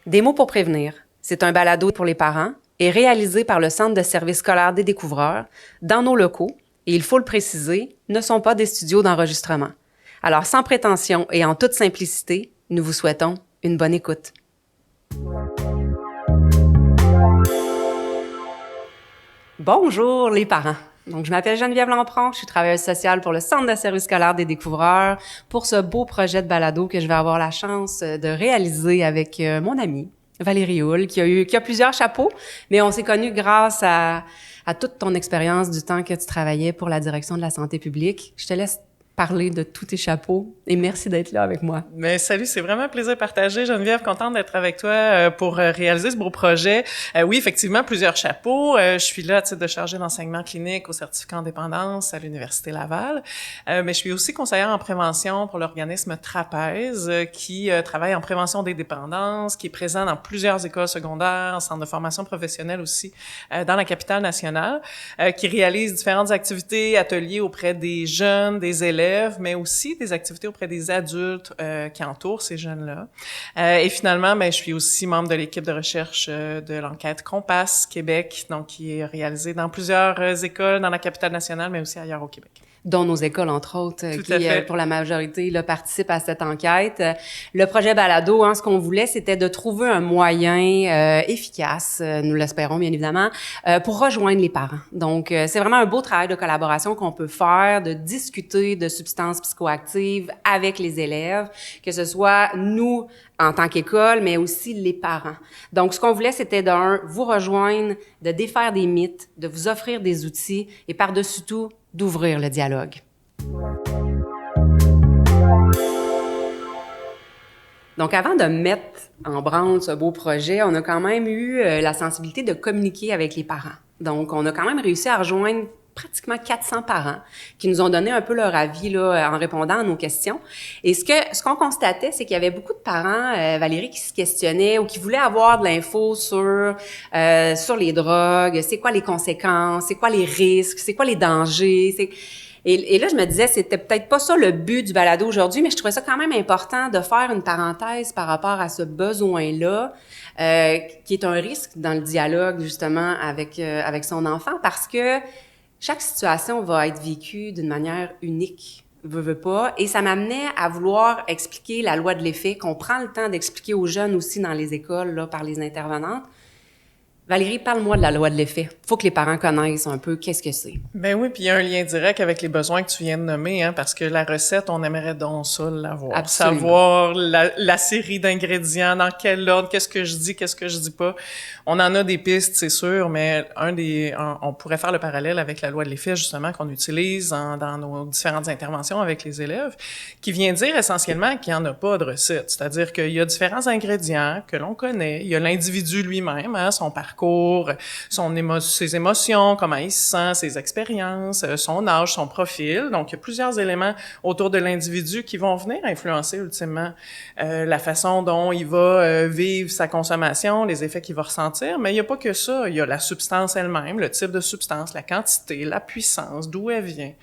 Des mots pour prévenir. C'est un balado pour les parents et réalisé par le Centre de services scolaires des découvreurs dans nos locaux, et il faut le préciser, ne sont pas des studios d'enregistrement. Alors, sans prétention et en toute simplicité, nous vous souhaitons une bonne écoute. Bonjour les parents! Donc, je m'appelle Geneviève Lampron, je suis travailleuse sociale pour le Centre de services scolaires des découvreurs pour ce beau projet de balado que je vais avoir la chance de réaliser avec mon amie Valérie Houle, qui a plusieurs chapeaux, mais on s'est connus grâce à toute ton expérience du temps que tu travaillais pour la direction de la santé publique. Je te laisse parler de tous tes chapeaux et merci d'être là avec moi. Mais salut, c'est vraiment un plaisir partagé. Geneviève, contente d'être avec toi pour réaliser ce beau projet. Oui, effectivement, plusieurs chapeaux. Je suis là à titre de chargée d'enseignement clinique au certificat en dépendance à l'Université Laval. Mais je suis aussi conseillère en prévention pour l'organisme Trapèze qui travaille en prévention des dépendances, qui est présent dans plusieurs écoles secondaires, en centre de formation professionnelle aussi dans la capitale nationale, qui réalise différentes activités, ateliers auprès des jeunes, des élèves, mais aussi des activités auprès des adultes qui entourent ces jeunes-là. Et finalement, je suis aussi membre de l'équipe de recherche de l'enquête Compass Québec, donc qui est réalisée dans plusieurs écoles dans la capitale nationale, mais aussi ailleurs au Québec. Dont nos écoles, entre autres, qui, pour la majorité, là, participent à cette enquête. Le projet Balado, ce qu'on voulait, c'était de trouver un moyen efficace, nous l'espérons bien évidemment, pour rejoindre les parents. Donc, c'est vraiment un beau travail de collaboration qu'on peut faire, de discuter de substances psychoactives avec les élèves, que ce soit nous en tant qu'école, mais aussi les parents. Donc, ce qu'on voulait, c'était vous rejoindre, de défaire des mythes, de vous offrir des outils et par-dessus tout, d'ouvrir le dialogue. Donc, avant de mettre en branle ce beau projet, on a quand même eu la sensibilité de communiquer avec les parents. Donc, on a quand même réussi à rejoindre pratiquement 400 parents qui nous ont donné un peu leur avis là, en répondant à nos questions. Et ce qu'on constatait, c'est qu'il y avait beaucoup de parents, Valérie, qui se questionnaient ou qui voulaient avoir de l'info sur les drogues, c'est quoi les conséquences, c'est quoi les risques, c'est quoi les dangers, Et là, je me disais, c'était peut-être pas ça le but du balado aujourd'hui, mais je trouvais ça quand même important de faire une parenthèse par rapport à ce besoin-là, qui est un risque dans le dialogue, justement, avec son enfant, parce que chaque situation va être vécue d'une manière unique, veux pas, et ça m'amenait à vouloir expliquer la loi de l'effet, qu'on prend le temps d'expliquer aux jeunes aussi dans les écoles, là, par les intervenantes. Valérie, parle-moi de la loi de l'effet. Faut que les parents connaissent un peu qu'est-ce que c'est. Ben oui, puis il y a un lien direct avec les besoins que tu viens de nommer, parce que la recette, on aimerait donc ça l'avoir. Absolument. Savoir la série d'ingrédients, dans quel ordre, qu'est-ce que je dis, qu'est-ce que je dis pas. On en a des pistes, c'est sûr, mais on pourrait faire le parallèle avec la loi de l'effet, justement, qu'on utilise dans nos différentes interventions avec les élèves, qui vient dire essentiellement qu'il n'y en a pas de recette. C'est-à-dire qu'il y a différents ingrédients que l'on connaît. Il y a l'individu lui-même, son parcours, ses émotions, comment il se sent, ses expériences, son âge, son profil. Donc, il y a plusieurs éléments autour de l'individu qui vont venir influencer ultimement la façon dont il va vivre sa consommation, les effets qu'il va ressentir. Mais il n'y a pas que ça. Il y a la substance elle-même, le type de substance, la quantité, la puissance, d'où elle vient.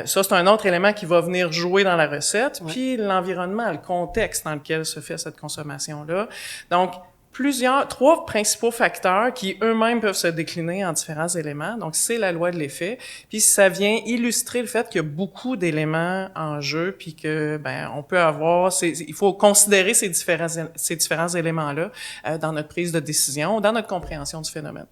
Ça, c'est un autre élément qui va venir jouer dans la recette. Ouais. Puis l'environnement, le contexte dans lequel se fait cette consommation-là. Donc, trois principaux facteurs qui eux-mêmes peuvent se décliner en différents éléments. Donc, c'est la loi de l'effet. Puis, ça vient illustrer le fait qu'il y a beaucoup d'éléments en jeu, puis que, on peut avoir, il faut considérer ces différents éléments-là dans notre prise de décision, dans notre compréhension du phénomène.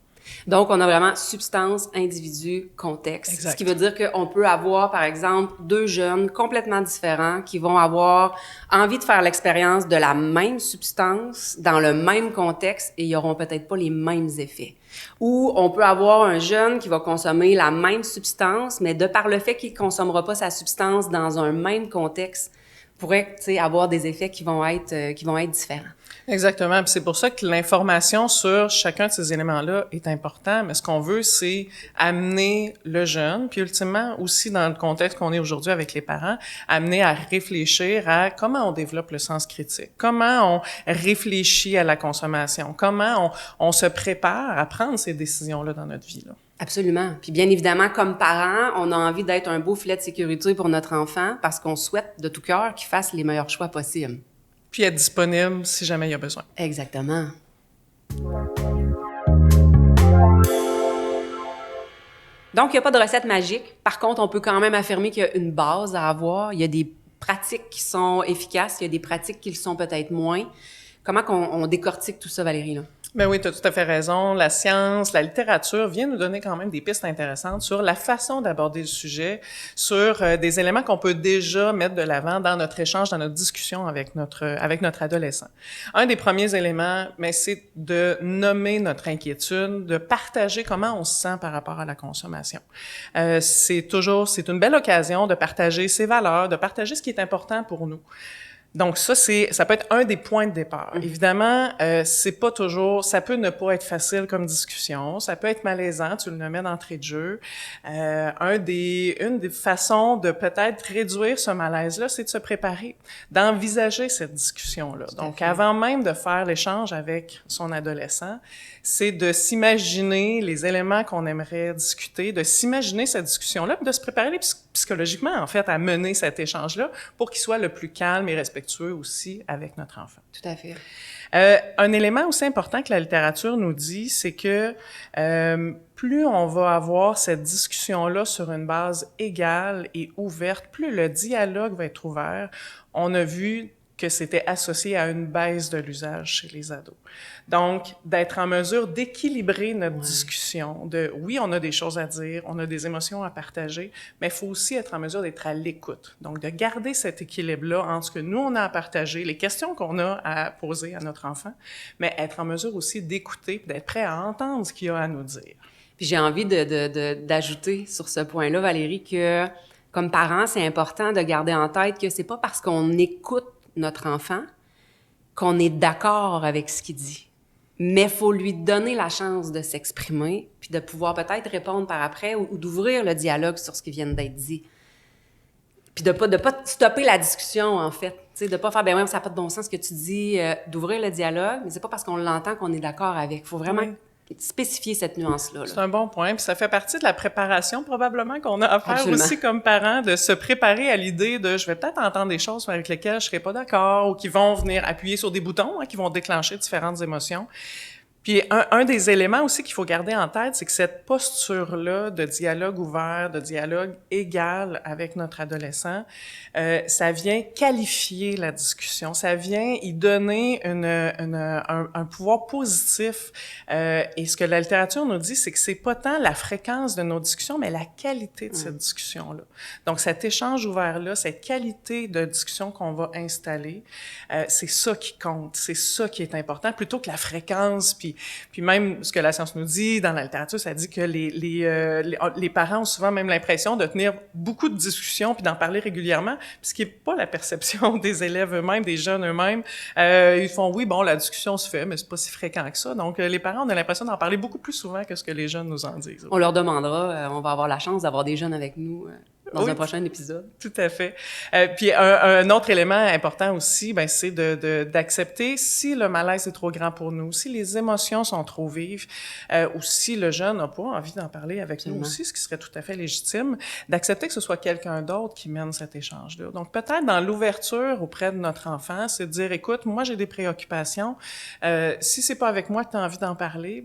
Donc, on a vraiment substance, individu, contexte. Exact. Ce qui veut dire qu'on peut avoir, par exemple, deux jeunes complètement différents qui vont avoir envie de faire l'expérience de la même substance dans le même contexte et ils n'auront peut-être pas les mêmes effets. Ou on peut avoir un jeune qui va consommer la même substance, mais de par le fait qu'il ne consommera pas sa substance dans un même contexte, pourrait avoir des effets qui vont être différents. Exactement. Puis c'est pour ça que l'information sur chacun de ces éléments-là est important. Mais ce qu'on veut, c'est amener le jeune, puis ultimement aussi dans le contexte qu'on est aujourd'hui avec les parents, amener à réfléchir à comment on développe le sens critique, comment on réfléchit à la consommation, comment on se prépare à prendre ces décisions-là dans notre vie, là. Absolument. Puis bien évidemment, comme parents, on a envie d'être un beau filet de sécurité pour notre enfant parce qu'on souhaite de tout cœur qu'il fasse les meilleurs choix possibles. Puis être disponible si jamais il y a besoin. Exactement. Donc, il n'y a pas de recette magique. Par contre, on peut quand même affirmer qu'il y a une base à avoir. Il y a des pratiques qui sont efficaces, il y a des pratiques qui le sont peut-être moins. Comment on décortique tout ça, Valérie, là? Ben oui, tu as tout à fait raison. La science, la littérature vient nous donner quand même des pistes intéressantes sur la façon d'aborder le sujet, sur des éléments qu'on peut déjà mettre de l'avant dans notre échange, dans notre discussion avec notre adolescent. Un des premiers éléments, c'est de nommer notre inquiétude, de partager comment on se sent par rapport à la consommation. C'est une belle occasion de partager ses valeurs, de partager ce qui est important pour nous. Donc ça peut être un des points de départ. Évidemment, ça peut ne pas être facile comme discussion, ça peut être malaisant, tu le nommais d'entrée de jeu. Une des façons de peut-être réduire ce malaise-là, c'est de se préparer, d'envisager cette discussion-là. Donc avant même de faire l'échange avec son adolescent, c'est de s'imaginer les éléments qu'on aimerait discuter, de s'imaginer cette discussion-là, puis de se préparer psychologiquement, en fait, à mener cet échange-là pour qu'il soit le plus calme et respectueux aussi avec notre enfant. Tout à fait. Un élément aussi important que la littérature nous dit, c'est que plus on va avoir cette discussion-là sur une base égale et ouverte, plus le dialogue va être ouvert. On a vu que c'était associé à une baisse de l'usage chez les ados. Donc, d'être en mesure d'équilibrer notre discussion, oui, on a des choses à dire, on a des émotions à partager, mais il faut aussi être en mesure d'être à l'écoute. Donc, de garder cet équilibre-là entre ce que nous, on a à partager, les questions qu'on a à poser à notre enfant, mais être en mesure aussi d'écouter, d'être prêt à entendre ce qu'il a à nous dire. Puis j'ai envie d'ajouter sur ce point-là, Valérie, que comme parents, c'est important de garder en tête que c'est pas parce qu'on écoute notre enfant qu'on est d'accord avec ce qu'il dit. Mais il faut lui donner la chance de s'exprimer, puis de pouvoir peut-être répondre par après ou d'ouvrir le dialogue sur ce qui vient d'être dit. Puis de pas stopper la discussion, en fait. Tu sais, de pas faire « ben ouais, ça n'a pas de bon sens ce que tu dis », d'ouvrir le dialogue, mais c'est pas parce qu'on l'entend qu'on est d'accord avec. Il faut vraiment spécifier cette nuance-là. C'est un bon point, puis ça fait partie de la préparation probablement qu'on a à faire Absolument. aussi comme parents, de se préparer à l'idée de je vais peut-être entendre des choses avec lesquelles je serai pas d'accord ou qui vont venir appuyer sur des boutons, qui vont déclencher différentes émotions. Puis un des éléments aussi qu'il faut garder en tête, c'est que cette posture-là de dialogue ouvert, de dialogue égal avec notre adolescent, ça vient qualifier la discussion, ça vient y donner un pouvoir positif. Et ce que la littérature nous dit, c'est que c'est pas tant la fréquence de nos discussions, mais la qualité de cette discussion-là. Donc cet échange ouvert-là, cette qualité de discussion qu'on va installer, c'est ça qui compte, c'est ça qui est important, plutôt que la fréquence, puis même ce que la science nous dit dans la littérature, ça dit que les parents ont souvent même l'impression de tenir beaucoup de discussions puis d'en parler régulièrement, puis ce qui est pas la perception des élèves eux-mêmes, des jeunes eux-mêmes. Ils font oui, bon, la discussion se fait, mais c'est pas si fréquent que ça. Donc les parents, on a l'impression d'en parler beaucoup plus souvent que ce que les jeunes nous en disent. On leur demandera, on va avoir la chance d'avoir des jeunes avec nous dans un prochain épisode. Tout à fait. Puis un autre élément important aussi, c'est d'accepter si le malaise est trop grand pour nous, si les émotions sont trop vives, ou si le jeune n'a pas envie d'en parler avec nous aussi, ce qui serait tout à fait légitime, d'accepter que ce soit quelqu'un d'autre qui mène cet échange-là. Donc peut-être dans l'ouverture auprès de notre enfant, c'est de dire, écoute, moi j'ai des préoccupations, si c'est pas avec moi que tu as envie d'en parler,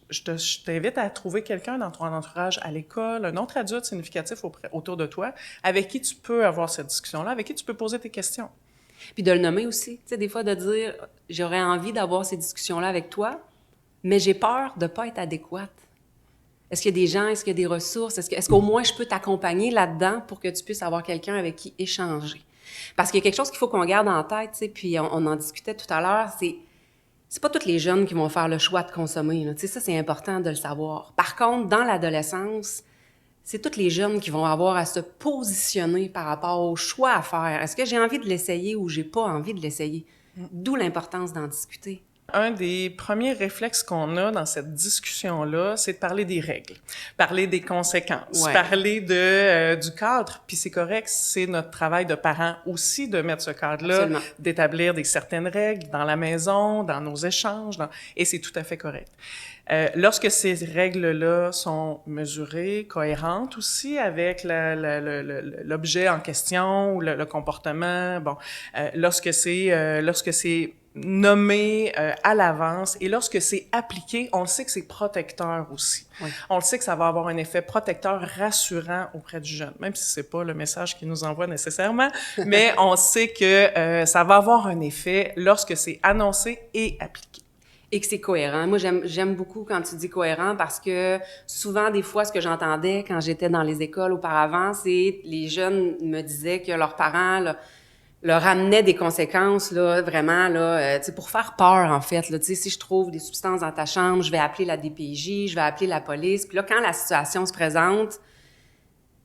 je t'invite à trouver quelqu'un dans ton entourage à l'école, un autre adulte significatif autour de toi, avec qui tu peux avoir cette discussion-là, avec qui tu peux poser tes questions. Puis de le nommer aussi, tu sais, des fois de dire « j'aurais envie d'avoir ces discussions-là avec toi, mais j'ai peur de pas être adéquate. Est-ce qu'il y a des gens, est-ce qu'il y a des ressources, est-ce qu'au moins je peux t'accompagner là-dedans pour que tu puisses avoir quelqu'un avec qui échanger? » Parce qu'il y a quelque chose qu'il faut qu'on garde en tête, tu sais, puis on en discutait tout à l'heure, c'est pas tous les jeunes qui vont faire le choix de consommer, là. Tu sais, ça, c'est important de le savoir. Par contre, dans l'adolescence, c'est tous les jeunes qui vont avoir à se positionner par rapport au choix à faire. Est-ce que j'ai envie de l'essayer ou j'ai pas envie de l'essayer? D'où l'importance d'en discuter. Un des premiers réflexes qu'on a dans cette discussion-là, c'est de parler des règles, parler des conséquences, parler du cadre. Puis c'est correct, c'est notre travail de parents aussi de mettre ce cadre-là, d'établir certaines règles dans la maison, dans nos échanges, et c'est tout à fait correct. Lorsque ces règles-là sont mesurées, cohérentes aussi avec l'objet en question ou le comportement, lorsque c'est nommé à l'avance et lorsque c'est appliqué, on le sait que c'est protecteur aussi. Oui. On le sait que ça va avoir un effet protecteur rassurant auprès du jeune, même si c'est pas le message qu'il nous envoie nécessairement, mais on sait que ça va avoir un effet lorsque c'est annoncé et appliqué. Et que c'est cohérent. Moi, j'aime beaucoup quand tu dis cohérent parce que souvent, des fois, ce que j'entendais quand j'étais dans les écoles auparavant, c'est les jeunes me disaient que leurs parents leur amenaient des conséquences, là, vraiment, là, tu sais, pour faire peur, en fait, là, tu sais, si je trouve des substances dans ta chambre, je vais appeler la DPJ, je vais appeler la police. Puis là, quand la situation se présente,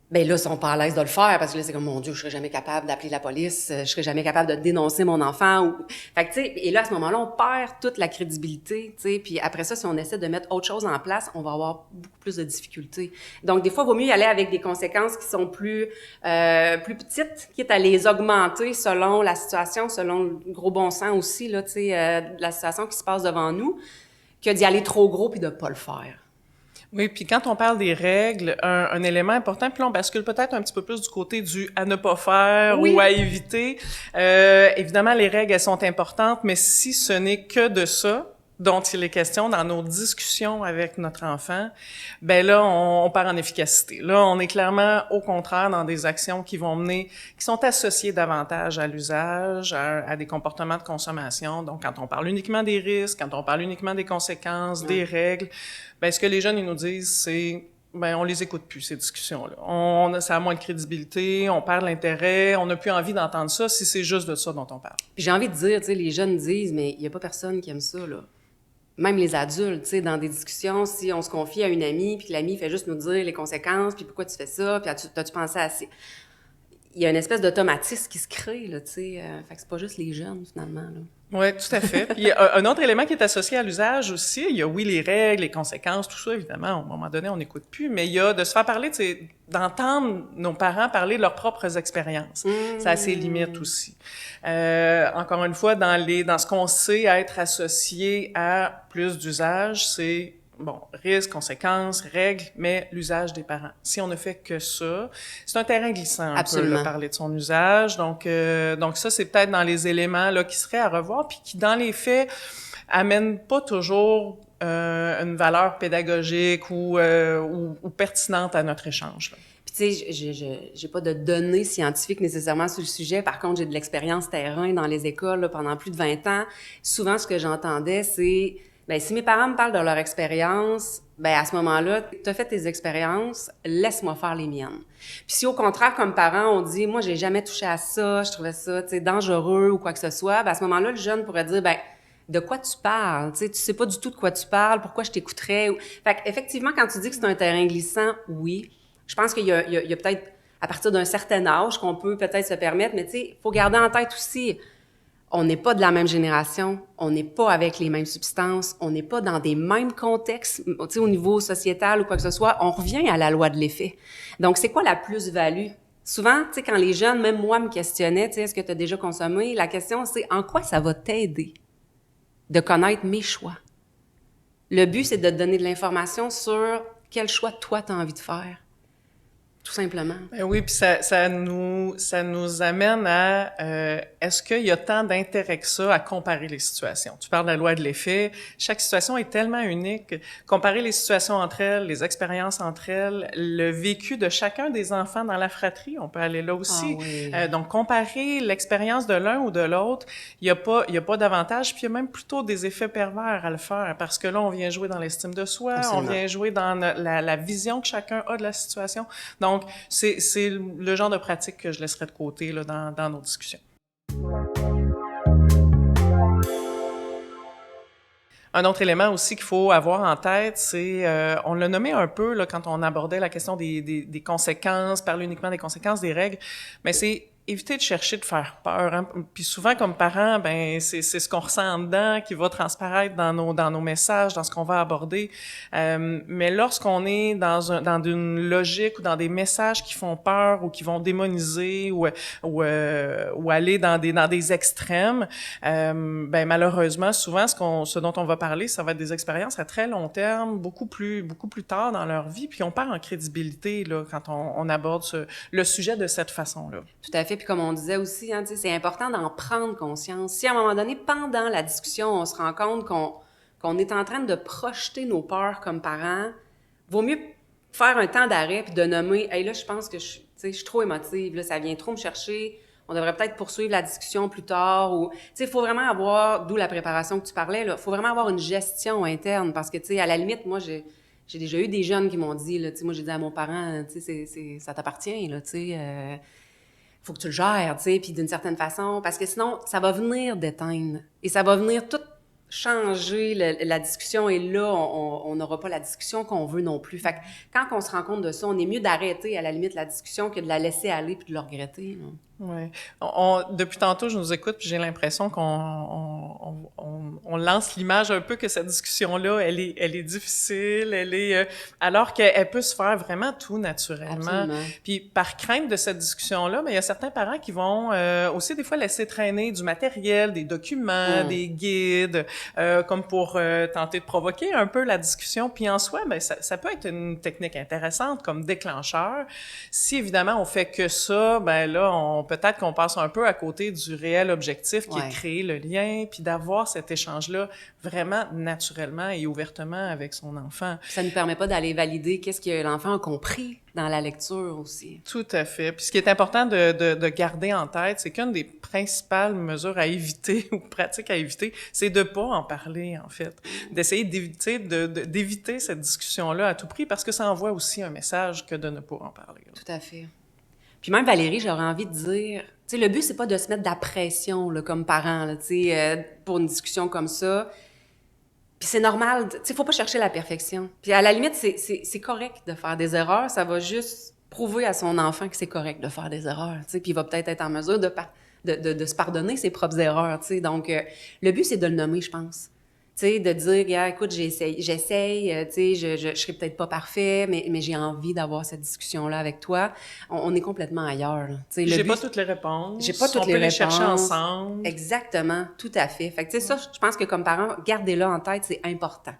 ben là, ils sont pas à l'aise de le faire parce que là, c'est comme, mon Dieu, je serais jamais capable d'appeler la police, je serais jamais capable de dénoncer mon enfant. Fait que, tu sais, et là, à ce moment-là, on perd toute la crédibilité, tu sais. Puis après ça, si on essaie de mettre autre chose en place, on va avoir beaucoup plus de difficultés. Donc, des fois, il vaut mieux y aller avec des conséquences qui sont plus petites, quitte à les augmenter selon la situation, selon le gros bon sens aussi, là, tu sais, la situation qui se passe devant nous, que d'y aller trop gros puis de pas le faire. Oui, puis quand on parle des règles, un élément important, puis là on bascule peut-être un petit peu plus du côté du à ne pas faire ou à éviter. Évidemment, les règles, elles sont importantes, mais si ce n'est que de ça dont il est question dans nos discussions avec notre enfant, ben là, on part en efficacité. Là, on est clairement, au contraire, dans des actions qui sont associées davantage à l'usage, à des comportements de consommation. Donc, quand on parle uniquement des risques, quand on parle uniquement des conséquences, des règles, ben ce que les jeunes, ils nous disent, c'est on les écoute plus, ces discussions-là. Ça a moins de crédibilité, on perd l'intérêt, on n'a plus envie d'entendre ça si c'est juste de ça dont on parle. Puis j'ai envie de dire, tu sais, les jeunes disent, mais il n'y a pas personne qui aime ça, là. Même les adultes, tu sais, dans des discussions, si on se confie à une amie, puis que l'amie fait juste nous dire les conséquences, puis pourquoi tu fais ça, puis t'as-tu pensé à ça? Il y a une espèce d'automatisme qui se crée, là, tu sais. Fait que c'est pas juste les jeunes, finalement, là. Oui, tout à fait. Puis il y a un autre élément qui est associé à l'usage aussi. Il y a, oui, les règles, les conséquences, tout ça, évidemment. À un moment donné, on n'écoute plus. Mais il y a de se faire parler, tu sais, d'entendre nos parents parler de leurs propres expériences. Ça a ses limites aussi. Encore une fois, dans ce qu'on sait être associé à plus d'usage, c'est risques, conséquences, règles, mais l'usage des parents. Si on ne fait que ça, c'est un terrain glissant un peu, là, parler de son usage. Donc ça, c'est peut-être dans les éléments là qui seraient à revoir, puis qui, dans les faits, amènent pas toujours une valeur pédagogique ou pertinente à notre échange, là. Tu sais, j'ai pas de données scientifiques nécessairement sur le sujet. Par contre, j'ai de l'expérience terrain dans les écoles là, pendant plus de 20 ans. Souvent, ce que j'entendais, c'est si mes parents me parlent de leur expérience, à ce moment-là, t'as fait tes expériences, laisse-moi faire les miennes. Puis si au contraire, comme parent, on dit, moi, j'ai jamais touché à ça, je trouvais ça, tu sais, dangereux ou quoi que ce soit, à ce moment-là, le jeune pourrait dire, de quoi tu parles? Tu sais pas du tout de quoi tu parles, pourquoi je t'écouterais? Fait qu'effectivement, quand tu dis que c'est un terrain glissant, oui. Je pense qu'il y a peut-être, à partir d'un certain âge, qu'on peut peut-être se permettre, mais tu sais, il faut garder en tête aussi, on n'est pas de la même génération, on n'est pas avec les mêmes substances, on n'est pas dans des mêmes contextes, tu sais, au niveau sociétal ou quoi que ce soit. On revient à la loi de l'effet. Donc, c'est quoi la plus-value? Souvent, tu sais, quand les jeunes, même moi, me questionnaient, tu sais, est-ce que tu as déjà consommé? La question, c'est en quoi ça va t'aider de connaître mes choix? Le but, c'est de te donner de l'information sur quel choix, toi, tu as envie de faire. Tout simplement. Oui, puis ça nous amène à est-ce qu'il y a tant d'intérêt que ça à comparer les situations? Tu parles de la loi de l'effet. Chaque situation est tellement unique. Comparer les situations entre elles, les expériences entre elles, le vécu de chacun des enfants dans la fratrie, on peut aller là aussi. Ah oui. Donc, comparer l'expérience de l'un ou de l'autre, il y a pas d'avantage, puis il y a même plutôt des effets pervers à le faire, parce que là, on vient jouer dans l'estime de soi, absolument. On vient jouer dans la vision que chacun a de la situation. Donc, c'est le genre de pratique que je laisserais de côté là, dans nos discussions. Un autre élément aussi qu'il faut avoir en tête, c'est, on l'a nommé un peu là, quand on abordait la question des conséquences, parler uniquement des conséquences des règles, mais c'est éviter de chercher de faire peur, hein. Puis souvent, comme parents, ben c'est ce qu'on ressent en dedans qui va transparaître dans nos messages, dans ce qu'on va aborder. Mais lorsqu'on est dans une logique ou dans des messages qui font peur ou qui vont démoniser ou aller dans des extrêmes, ben malheureusement, souvent, ce dont on va parler, ça va être des expériences à très long terme, beaucoup plus tard dans leur vie, puis on perd en crédibilité là quand on aborde le sujet de cette façon-là. Tout à fait. Puis comme on disait aussi, hein, c'est important d'en prendre conscience. Si à un moment donné, pendant la discussion, on se rend compte qu'on est en train de projeter nos peurs comme parents, vaut mieux faire un temps d'arrêt puis de nommer « Hey, là, je pense que je suis trop émotive, là, ça vient trop me chercher. On devrait peut-être poursuivre la discussion plus tard. » Ou, tu sais, il faut vraiment avoir, d'où la préparation que tu parlais, là, il faut vraiment avoir une gestion interne parce que, tu sais, à la limite, moi, j'ai déjà eu des jeunes qui m'ont dit, là, tu sais, moi, j'ai dit à mon parent, tu sais, ça t'appartient, là, tu sais, faut que tu le gères, tu sais, puis d'une certaine façon, parce que sinon, ça va venir d'éteindre. Et ça va venir tout changer la discussion, et là, on n'aura pas la discussion qu'on veut non plus. Fait que quand on se rend compte de ça, on est mieux d'arrêter, à la limite, la discussion que de la laisser aller puis de le regretter, là. Ouais. Depuis tantôt, je nous écoute, puis j'ai l'impression qu'on lance l'image un peu que cette discussion-là, elle est difficile, alors qu'elle peut se faire vraiment tout naturellement. Absolument. Puis par crainte de cette discussion-là, mais il y a certains parents qui vont aussi des fois laisser traîner du matériel, des documents, des guides, comme pour tenter de provoquer un peu la discussion. Puis en soi, ben ça peut être une technique intéressante comme déclencheur. Si évidemment on fait que ça, ben là peut-être qu'on passe un peu à côté du réel objectif qui est de créer le lien, puis d'avoir cet échange-là vraiment naturellement et ouvertement avec son enfant. Ça ne nous permet pas d'aller valider qu'est-ce que l'enfant a compris dans la lecture aussi. Tout à fait. Puis ce qui est important de garder en tête, c'est qu'une des principales mesures à éviter ou pratiques à éviter, c'est de pas en parler, en fait. D'essayer d'éviter cette discussion-là à tout prix, parce que ça envoie aussi un message que de ne pas en parler. Tout à fait. Puis même, Valérie, j'aurais envie de dire, tu sais, le but, c'est pas de se mettre de la pression, là, comme parent, là, tu sais, pour une discussion comme ça. Puis c'est normal, tu sais, faut pas chercher la perfection. Puis à la limite, c'est correct de faire des erreurs, ça va juste prouver à son enfant que c'est correct de faire des erreurs, tu sais, puis il va peut-être être en mesure de se pardonner ses propres erreurs, tu sais. Donc, le but, c'est de le nommer, je pense. Tu sais, de dire, gars, écoute, j'essaye, tu sais, je serai peut-être pas parfait, mais j'ai envie d'avoir cette discussion-là avec toi. On est complètement ailleurs, là. Tu sais, j'ai pas toutes les réponses. J'ai pas toutes les réponses. On peut les chercher ensemble. Exactement, tout à fait. Fait que, tu sais, ça, je pense que comme parent, gardez-le en tête, c'est important.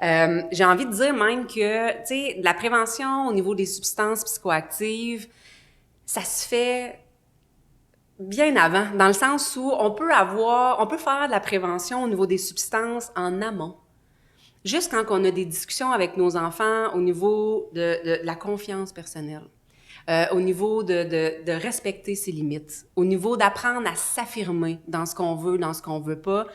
J'ai envie de dire même que, tu sais, la prévention au niveau des substances psychoactives, ça se fait bien avant, dans le sens où on peut faire de la prévention au niveau des substances en amont. Juste quand on a des discussions avec nos enfants au niveau de la confiance personnelle, au niveau de respecter ses limites, au niveau d'apprendre à s'affirmer dans ce qu'on veut, dans ce qu'on veut pas.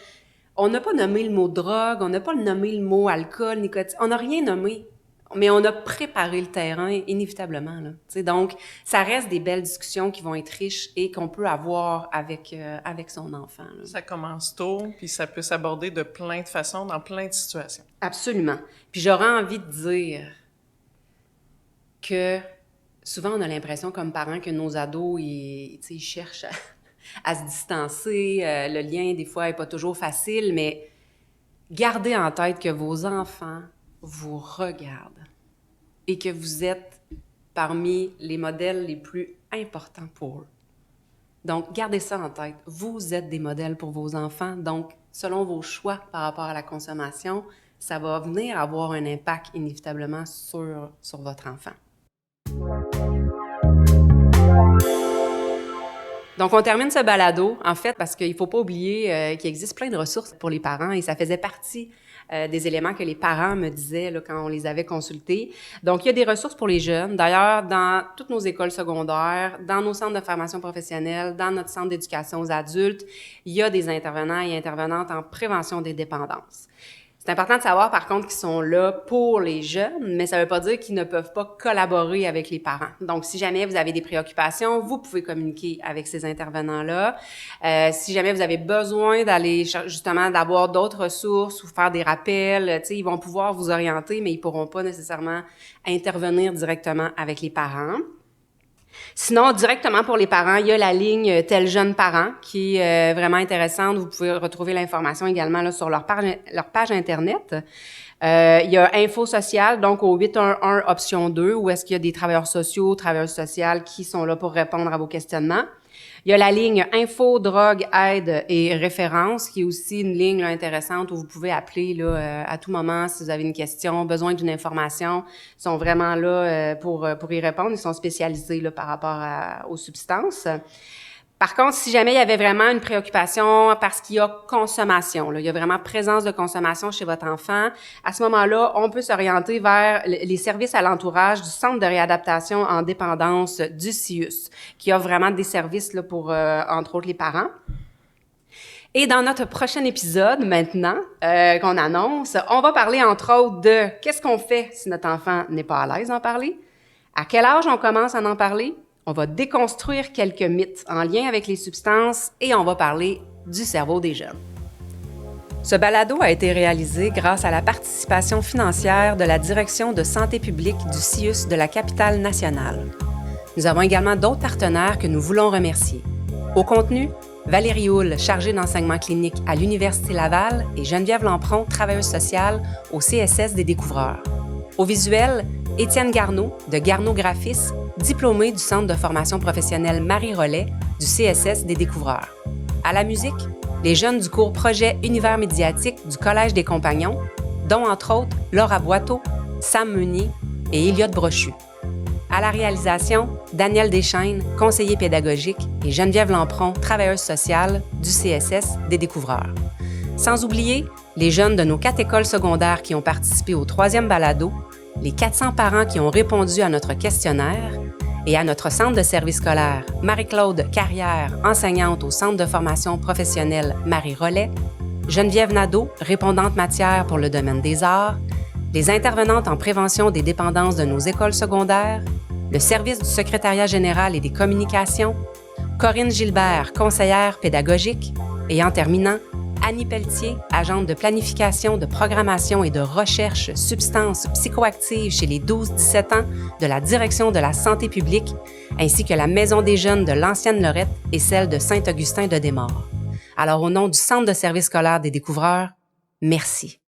On n'a pas nommé le mot drogue, on n'a pas nommé le mot alcool, nicotine, on n'a rien nommé. Mais on a préparé le terrain inévitablement, là. T'sais, donc, ça reste des belles discussions qui vont être riches et qu'on peut avoir avec son enfant, là. Ça commence tôt, puis ça peut s'aborder de plein de façons, dans plein de situations. Absolument. Puis j'aurais envie de dire que souvent, on a l'impression comme parents que nos ados, ils cherchent à se distancer. Le lien, des fois, n'est pas toujours facile, mais gardez en tête que vos enfants vous regardent et que vous êtes parmi les modèles les plus importants pour eux. Donc, gardez ça en tête. Vous êtes des modèles pour vos enfants. Donc, selon vos choix par rapport à la consommation, ça va venir avoir un impact inévitablement sur votre enfant. Donc, on termine ce balado, en fait, parce qu'il ne faut pas oublier qu'il existe plein de ressources pour les parents et ça faisait partie des éléments que les parents me disaient là, quand on les avait consultés. Donc, il y a des ressources pour les jeunes. D'ailleurs, dans toutes nos écoles secondaires, dans nos centres de formation professionnelle, dans notre centre d'éducation aux adultes, il y a des intervenants et intervenantes en prévention des dépendances. C'est important de savoir, par contre, qu'ils sont là pour les jeunes, mais ça ne veut pas dire qu'ils ne peuvent pas collaborer avec les parents. Donc, si jamais vous avez des préoccupations, vous pouvez communiquer avec ces intervenants-là. Si jamais vous avez besoin d'aller, justement, d'avoir d'autres ressources ou faire des rappels, tu sais, ils vont pouvoir vous orienter, mais ils pourront pas nécessairement intervenir directement avec les parents. Sinon, directement pour les parents, il y a la ligne Tel jeune parent qui est vraiment intéressante. Vous pouvez retrouver l'information également là, sur leur page Internet. Il y a Info sociale, donc au 811 option 2, où est-ce qu'il y a des travailleurs sociaux, travailleuses sociales qui sont là pour répondre à vos questionnements. Il y a la ligne Info, drogue, aide et référence, qui est aussi une ligne là, intéressante où vous pouvez appeler là, à tout moment si vous avez une question, besoin d'une information. Ils sont vraiment là pour y répondre. Ils sont spécialisés là, par rapport aux substances. Par contre, si jamais il y avait vraiment une préoccupation parce qu'il y a consommation, là, il y a vraiment présence de consommation chez votre enfant, à ce moment-là, on peut s'orienter vers les services à l'entourage du Centre de réadaptation en dépendance du CIUS, qui offre vraiment des services là, pour, entre autres, les parents. Et dans notre prochain épisode, maintenant, qu'on annonce, on va parler, entre autres, de qu'est-ce qu'on fait si notre enfant n'est pas à l'aise d'en parler, à quel âge on commence à en parler. On va déconstruire quelques mythes en lien avec les substances et on va parler du cerveau des jeunes. Ce balado a été réalisé grâce à la participation financière de la Direction de santé publique du CIUS de la Capitale-Nationale. Nous avons également d'autres partenaires que nous voulons remercier. Au contenu, Valérie Houle, chargée d'enseignement clinique à l'Université Laval, et Geneviève Lampron, travailleuse sociale au CSS des Découvreurs. Au visuel, Étienne Garneau, de Garneau Graphisme, diplômé du Centre de formation professionnelle Marie Rollet du CSS des Découvreurs. À la musique, les jeunes du cours Projet Univers médiatique du Collège des Compagnons, dont entre autres Laura Boiteau, Sam Meunier et Elliot Brochu. À la réalisation, Daniel Deschaines, conseiller pédagogique, et Geneviève Lampron, travailleuse sociale du CSS des Découvreurs. Sans oublier les jeunes de nos 4 écoles secondaires qui ont participé au 3e balado, les 400 parents qui ont répondu à notre questionnaire et à notre centre de service scolaire Marie-Claude Carrière, enseignante au centre de formation professionnelle Marie Rollet, Geneviève Nadeau, répondante matière pour le domaine des arts, les intervenantes en prévention des dépendances de nos écoles secondaires, le service du secrétariat général et des communications, Corinne Gilbert, conseillère pédagogique, et en terminant, Annie Pelletier, agente de planification, de programmation et de recherche substances psychoactives chez les 12-17 ans de la Direction de la santé publique, ainsi que la Maison des jeunes de l'Ancienne Lorette et celle de Saint-Augustin de Desmaures. Alors, au nom du Centre de service scolaire des Découvreurs, merci.